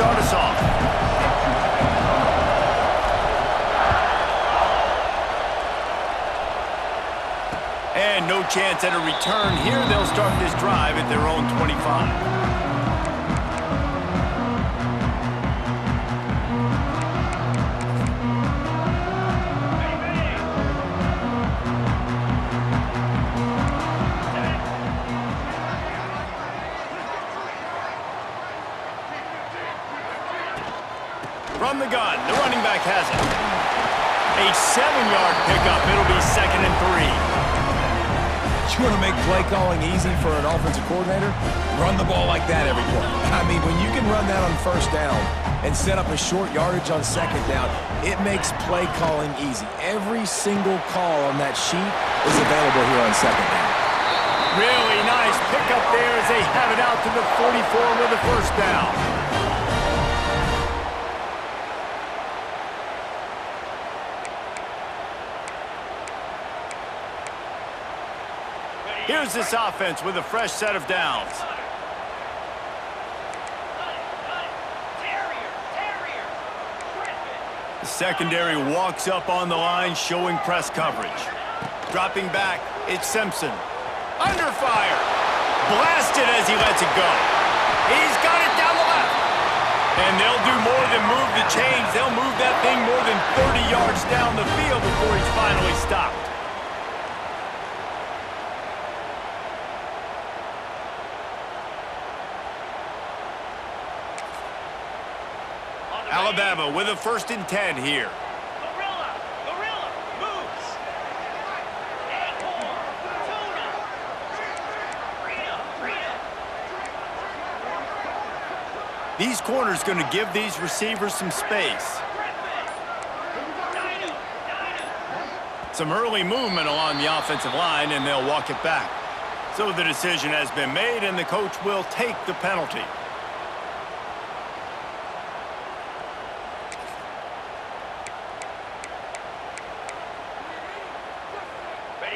start us off. And no chance at a return here. They'll start this drive at their own 25. From the gun, the running back has it. A 7-yard pickup. It'll be 2nd and 3. You want to make play calling easy for an offensive coordinator? Run the ball like that every play. I mean, when you can run that on first down and set up a short yardage on second down, it makes play calling easy. Every single call on that sheet is available here on second down. Really nice pickup there as they have it out to the 44 with a first down. Here's this offense with a fresh set of downs. The secondary walks up on the line, showing press coverage. Dropping back, it's Simpson. Under fire. Blasted as he lets it go. He's got it down the left. And they'll do more than move the chains. They'll move that thing more than 30 yards down the field before he's finally stopped. Alabama with a 1st and 10 here. Gorilla moves. These corners going to give these receivers some space. Some early movement along the offensive line, and they'll walk it back. So the decision has been made, and the coach will take the penalty.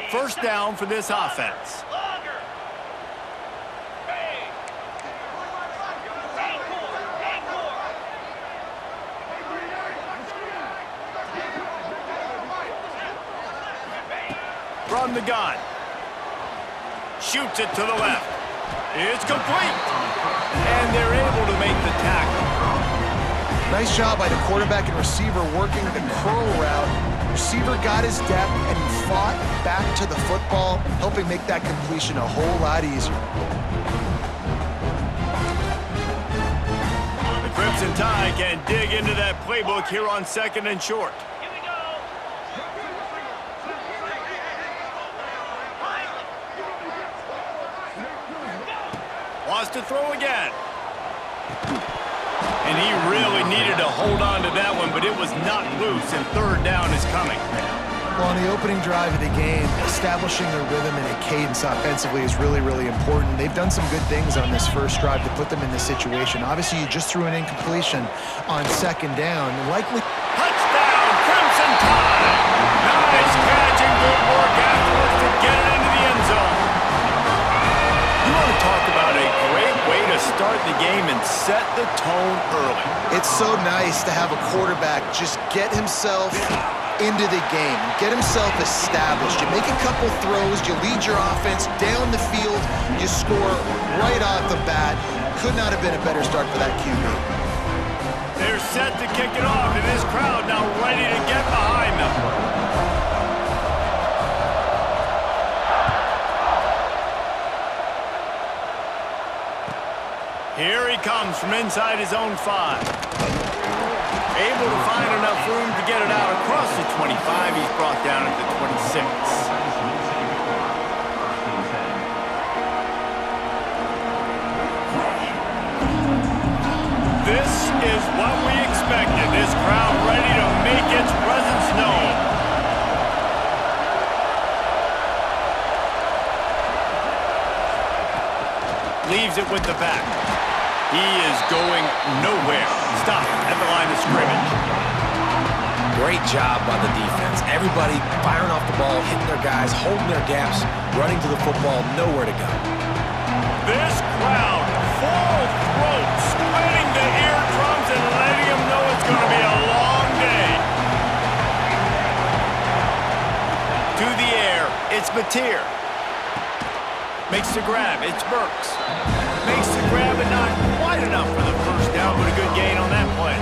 First down for this offense. From the gun. Shoots it to the left. It's complete. And they're able to make the tackle. Nice job by the quarterback and receiver working the curl route. Receiver got his depth and he fought back to the football, helping make that completion a whole lot easier. The Crimson Tide can dig into that playbook here on 2nd and short. Here we go. Wants to throw again. And he really needed to hold on to that one, but it was not loose, and 3rd down is coming. Well, on the opening drive of the game, establishing a rhythm and a cadence offensively is really, really important. They've done some good things on this first drive to put them in this situation. Obviously, you just threw an incompletion on 2nd down. Likely. Touchdown, Crimson Tide! Nice catch and good work afterwards to get it into the end zone. You want to talk about a great way to start the game and set the tone early. It's so nice to have a quarterback just get himself into the game, get himself established. You make a couple throws, you lead your offense down the field, you score right off the bat. Could not have been a better start for that QB. They're set to kick it off, and this crowd now ready to get behind them. Here he comes from inside his own 5. Able to find enough room to get it out across the 25. He's brought down at the 26. This is what we expected. This crowd ready to make its presence known. Leaves it with the back. He is going nowhere. Stop at the line of scrimmage. Great job by the defense. Everybody firing off the ball, hitting their guys, holding their gaps, running to the football, nowhere to go. This crowd, full throat, splitting the eardrums It's Mateer. Makes the grab. It's Burks. Makes the grab, but not quite enough for the first down, but a good gain on that play.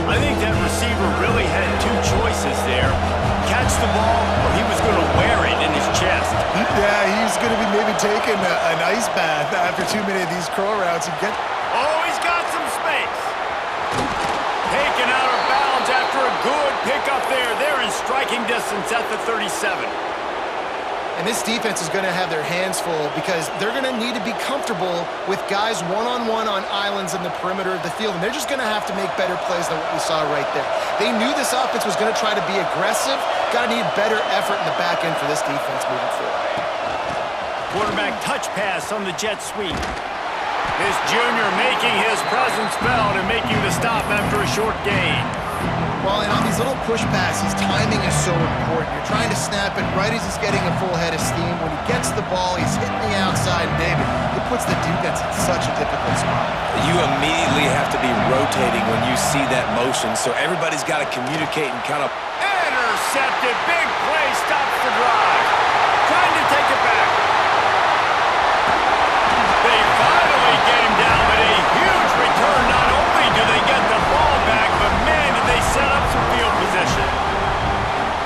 I think that receiver really had two choices there. Catch the ball, or he was going to wear it in his chest. Yeah, he's going to be maybe taking an ice bath after too many of these curl routes and get... Oh, he's got some space. Taken out of bounds after a good pickup there. They're in striking distance at the 37. And this defense is going to have their hands full because they're going to need to be comfortable with guys one-on-one on islands in the perimeter of the field, and they're just going to have to make better plays than what we saw right there. They knew this offense was going to try to be aggressive. Got to need better effort in the back end for this defense moving forward. Quarterback touch pass on the jet sweep. This junior making his presence felt and making the stop after a short gain. Well, and on these little push passes, timing is so important. You're trying to snap it right as he's getting a full head of steam. When he gets the ball, he's hitting the outside. David, it puts the defense in such a difficult spot. You immediately have to be rotating when you see that motion, so everybody's got to communicate and kind of... Intercepted. Big play. Stops the drive. Trying to take it back. They finally get him down, but a huge return. Not only do they get the ball back, but man, did they set up some field position.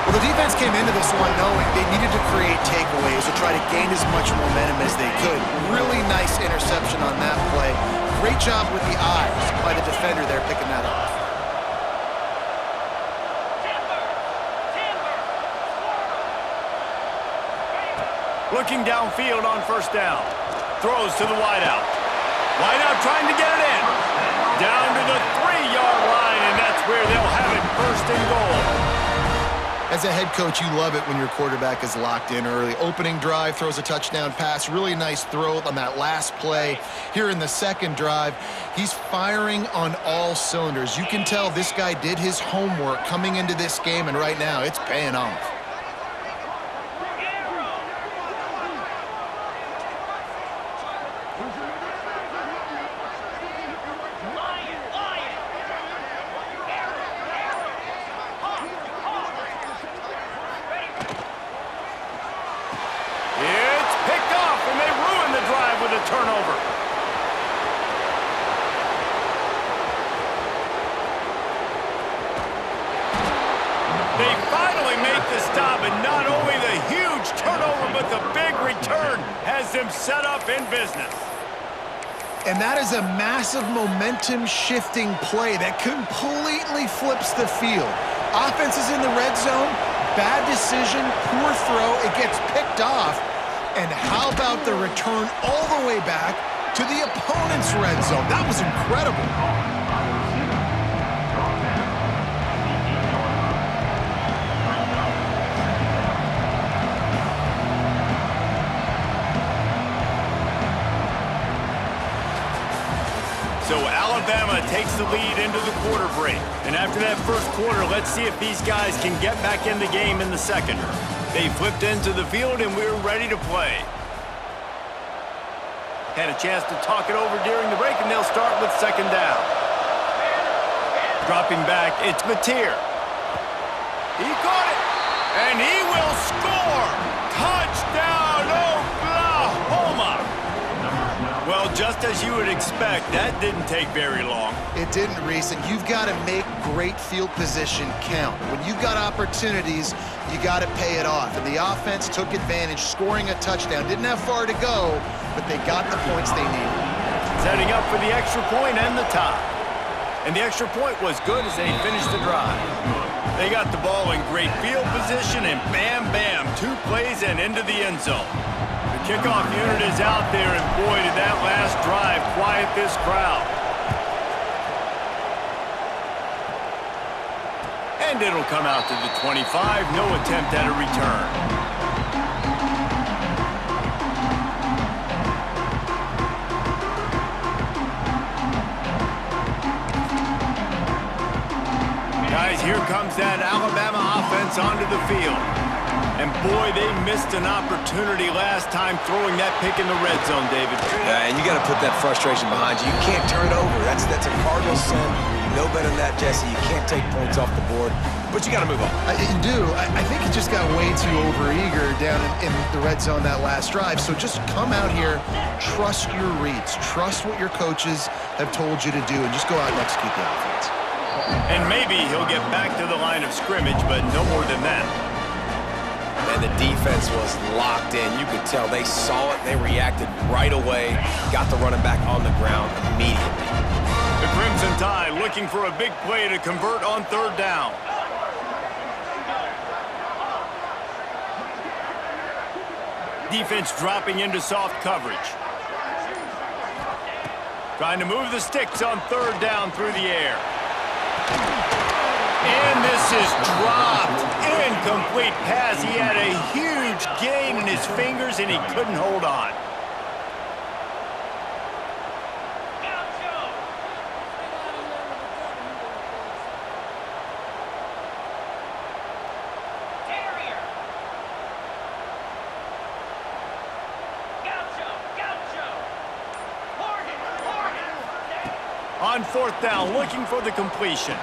Well, the defense came into this one knowing they needed to create takeaways to try to gain as much momentum as they could. Really nice interception on that play. Great job with the eyes by the defender there picking that off. Looking downfield on first down. Throws to the wideout. Wideout trying to get it in. Down to the 3-yard line, and that's where they'll have it first and goal. As a head coach, you love it when your quarterback is locked in early. Opening drive, throws a touchdown pass. Really nice throw on that last play. Here in the second drive, he's firing on all cylinders. You can tell this guy did his homework coming into this game, and right now it's paying off. Turnover. They finally make the stop, and not only the huge turnover, but the big return has them set up in business. And that is a massive momentum-shifting play that completely flips the field. Offense is in the red zone, bad decision, poor throw, it gets picked off. And how about the return all the way back to the opponent's red zone? That was incredible. So Alabama takes the lead into the quarter break. And after that first quarter, let's see if these guys can get back in the game in the second. They flipped into the field, and we're ready to play. Had a chance to talk it over during the break, and they'll start with second down. Dropping back, it's Mateer. He caught it, and he will score! Touchdown, Oklahoma! Well, just as you would expect, that didn't take very long. It didn't, Reese, and you've got to make great field position count. When you've got opportunities, you got to pay it off. And the offense took advantage, scoring a touchdown. Didn't have far to go, but they got the points they needed. Setting up for the extra point and the tie. And the extra point was good as they finished the drive. They got the ball in great field position, and bam, bam, 2 plays and into the end zone. The kickoff unit is out there, and boy, did that last drive quiet this crowd. And it'll come out to the 25, no attempt at a return. Guys, here comes that Alabama offense onto the field. And boy, they missed an opportunity last time throwing that pick in the red zone, David. And you got to put that frustration behind you. You can't turn it over. That's a cardinal sin. better than that, Jesse. You can't take points off the board, but you got to move on. You do. I think he just got way too overeager down in the red zone that last drive. So just come out here, trust your reads, trust what your coaches have told you to do, and just go out and execute the offense. And maybe he'll get back to the line of scrimmage, but no more than that. And the defense was locked in. You could tell they saw it. They reacted right away. Got the running back on the ground immediately. The Crimson Tide looking for a big play to convert on third down. Defense dropping into soft coverage. Trying to move the sticks on third down through the air. And this is dropped. Incomplete pass. He had a huge gain in his fingers, and he couldn't hold on. On fourth down, looking for the completion.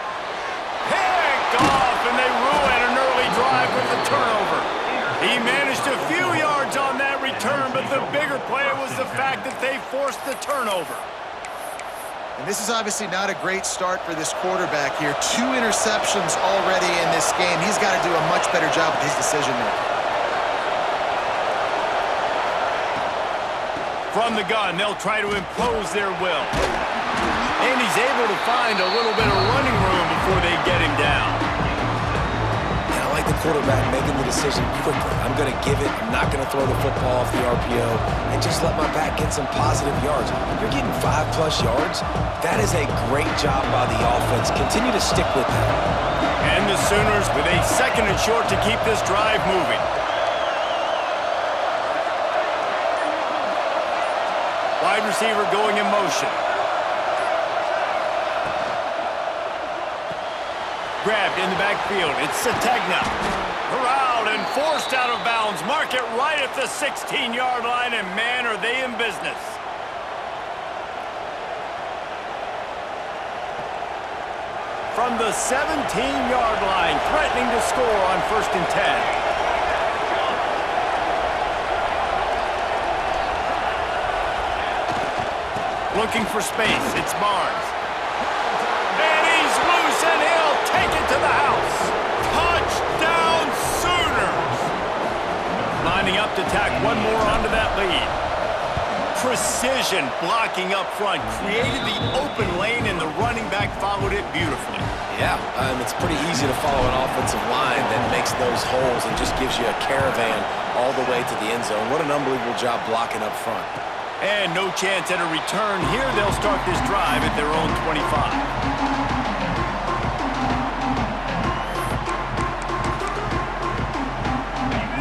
Picked off, and they ruin an early drive with the turnover. He managed a few yards on that return, but the bigger play was the fact that they forced the turnover. And this is obviously not a great start for this quarterback here. 2 interceptions already in this game. He's got to do a much better job with his decision-making. From the gun, they'll try to impose their will. And he's able to find a little bit of running room before they get him down. And I like the quarterback making the decision quickly. I'm going to give it. I'm not going to throw the football off the RPO and just let my back get some positive yards. You're getting 5+ yards. That is a great job by the offense. Continue to stick with that. And the Sooners with a 2nd and short to keep this drive moving. Wide receiver going in motion. Grabbed in the backfield. It's Sategna. Corralled and forced out of bounds. Mark it right at the 16-yard line, and man, are they in business. From the 17-yard line, threatening to score on 1st and 10. Looking for space. It's Barnes. And he's loose, and he'll take it to the house. Touchdown, Sooners! Lining up to tack one more onto that lead. Precision blocking up front. Created the open lane, and the running back followed it beautifully. Yeah, it's pretty easy to follow an offensive line that makes those holes and just gives you a caravan all the way to the end zone. What an unbelievable job blocking up front. And no chance at a return here. They'll start this drive at their own 25.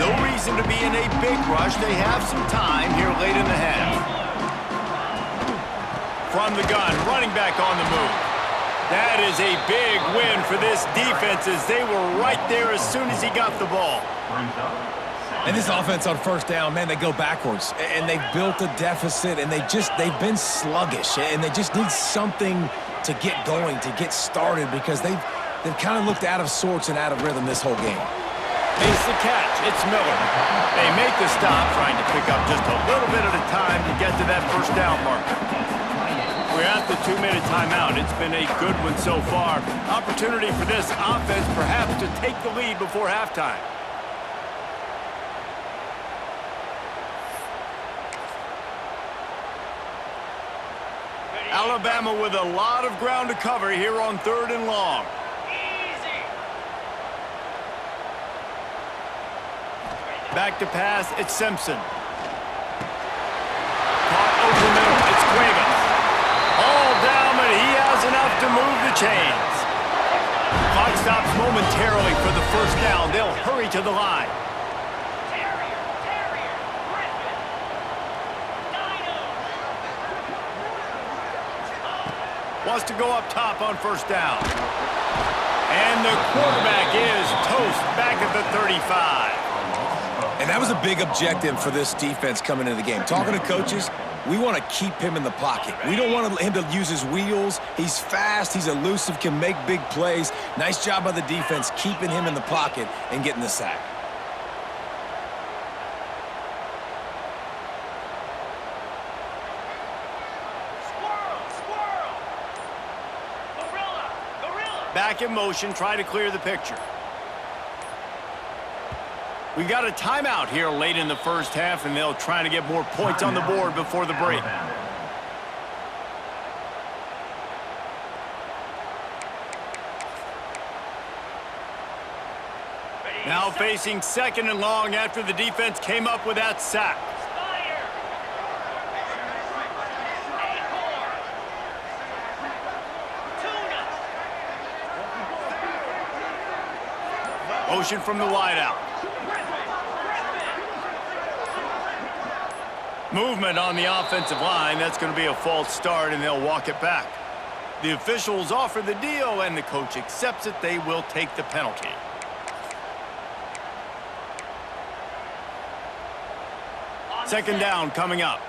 No reason to be in a big rush. They have some time here late in the half. From the gun, running back on the move. That is a big win for this defense as they were right there as soon as he got the ball. And this offense on 1st down, man, they go backwards. And they've built a deficit, and they've been sluggish. And they just need something to get going, to get started, because they've kind of looked out of sorts and out of rhythm this whole game. Makes the catch. It's Miller. They make the stop, trying to pick up just a little bit at a time to get to that 1st down marker. We're at the 2-minute timeout. It's been a good one so far. Opportunity for this offense perhaps to take the lead before halftime. Alabama with a lot of ground to cover here on 3rd and long. Back to pass, it's Simpson. Caught over the middle, it's Cuevas. All down, but he has enough to move the chains. Clock stops momentarily for the 1st down. They'll hurry to the line. Wants to go up top on 1st down. And the quarterback is toast back at the 35. And that was a big objective for this defense coming into the game. Talking to coaches, We want to keep him in the pocket. We don't want him to use his wheels. He's fast, he's elusive, can make big plays. Nice job by the defense keeping him in the pocket and getting the sack. Back in motion, try to clear the picture. We got a timeout here late in the first half, and they'll try to get more points on the board before the break. Now facing second and long after the defense came up with that sack. Motion from the wideout. Movement on the offensive line. That's going to be a false start, and they'll walk it back. The officials offer the deal, and the coach accepts it. They will take the penalty. Second down coming up.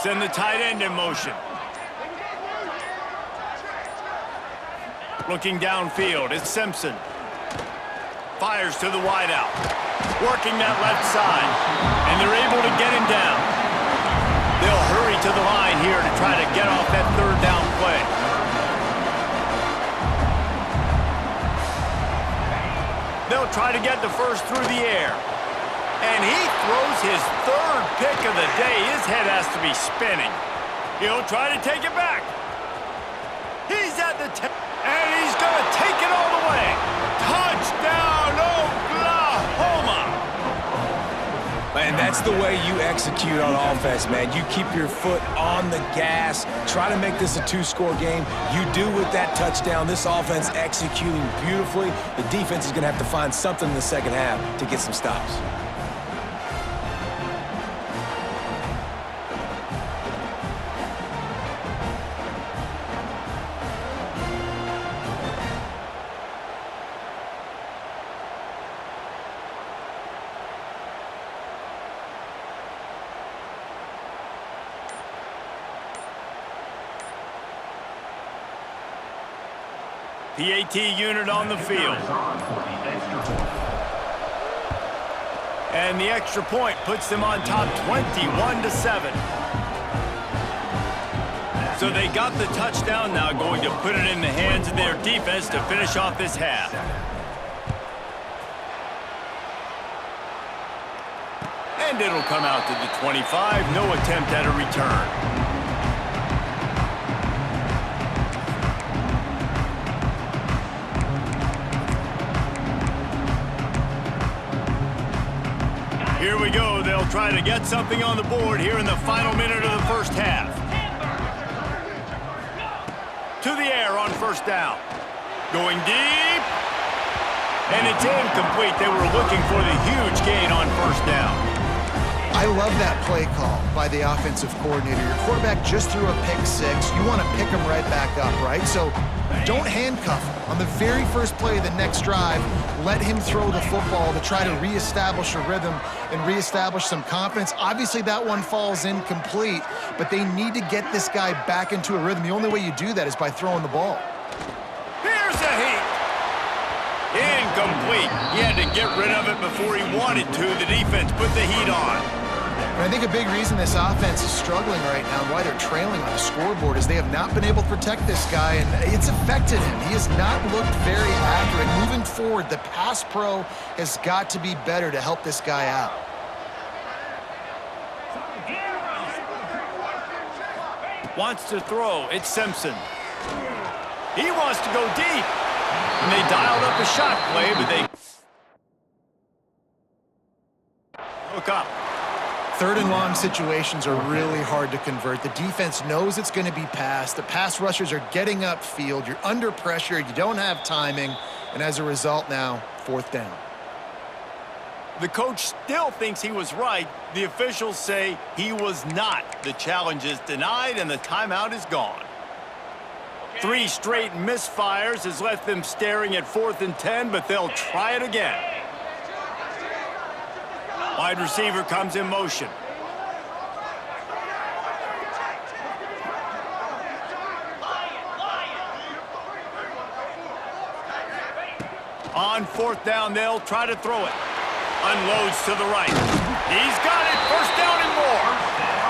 Send the tight end in motion. Looking downfield, it's Simpson. Fires to the wideout. Working that left side. And they're able to get him down. They'll hurry to the line here to try to get off that third down play. They'll try to get the first through the air. And he throws his third pick of the day. His head has to be spinning. He'll try to take it back. He's at the 10, and he's going to take it all the way. Touchdown, Oklahoma! And that's the way you execute on offense, man. You keep your foot on the gas. Try to make this a two-score game. You do with that touchdown. This offense executing beautifully. The defense is going to have to find something in the second half to get some stops. PAT unit on the field. And the extra point puts them on top 21-7. So they got the touchdown, now going to put it in the hands of their defense to finish off this half. And it'll come out to the 25, no attempt at a return. Here we go. They'll try to get something on the board here in the final minute of the first half. To the air on first down. Going deep. And it's incomplete. They were looking for the huge gain on first down. I love that play call by the offensive coordinator. Your quarterback just threw a pick six. You want to pick him right back up, right? So don't handcuff him. On the very first play of the next drive, let him throw the football to try to reestablish a rhythm and reestablish some confidence. Obviously, that one falls incomplete, but they need to get this guy back into a rhythm. The only way you do that is by throwing the ball. Here's a heat. Incomplete. He had to get rid of it before he wanted to. The defense put the heat on. And I think a big reason this offense is struggling right now and why they're trailing on the scoreboard is they have not been able to protect this guy, and it's affected him. He has not looked very accurate. Moving forward, the pass pro has got to be better to help this guy out. Wants to throw. It's Simpson. He wants to go deep. And they dialed up a shot play, but they hook up. Third and long situations are really hard to convert. The defense knows it's going to be passed. The pass rushers are getting upfield. You're under pressure. You don't have timing. And as a result now, fourth down. The coach still thinks he was right. The officials say he was not. The challenge is denied, and the timeout is gone. 3 straight misfires has left them staring at 4th and 10, but they'll try it again. Wide receiver comes in motion. On 4th down, they'll try to throw it. Unloads to the right. He's got it. 1st down and more.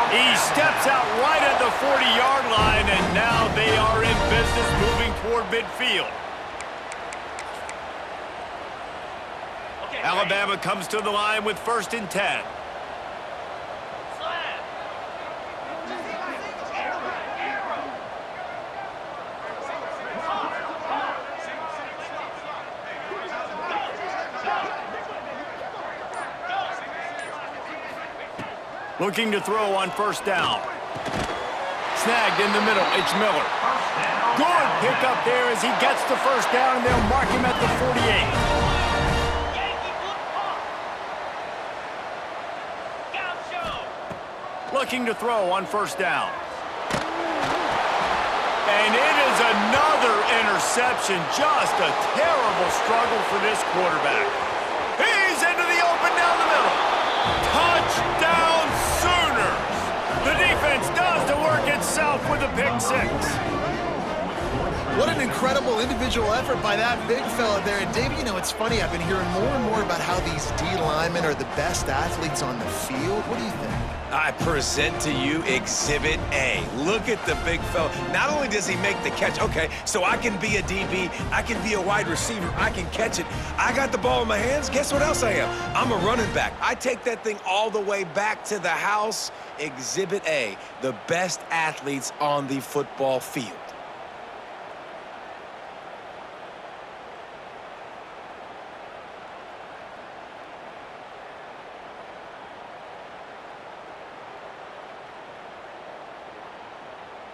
He steps out right at the 40-yard line, and now they are in business moving toward midfield. Alabama comes to the line with 1st and 10. Looking to throw on 1st down. Snagged in the middle. It's Miller. Good pickup there as he gets the 1st down, and they'll mark him at the 48. Looking to throw on 1st down. And it is another interception. Just a terrible struggle for this quarterback. He's into the open down the middle. Touchdown Sooners! The defense does the work itself with a pick 6. What an incredible individual effort by that big fella there. And Dave, you know, it's funny. I've been hearing more and more about how these D linemen are the best athletes on the field. What do you think? I present to you Exhibit A. Look at the big fella. Not only does he make the catch, okay, so I can be a DB, I can be a wide receiver, I can catch it. I got the ball in my hands. Guess what else I am? I'm a running back. I take that thing all the way back to the house. Exhibit A, the best athletes on the football field.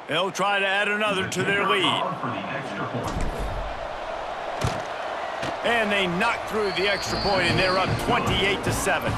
They'll try to add another to their lead. And they knock through the extra point, and they're up 28-7.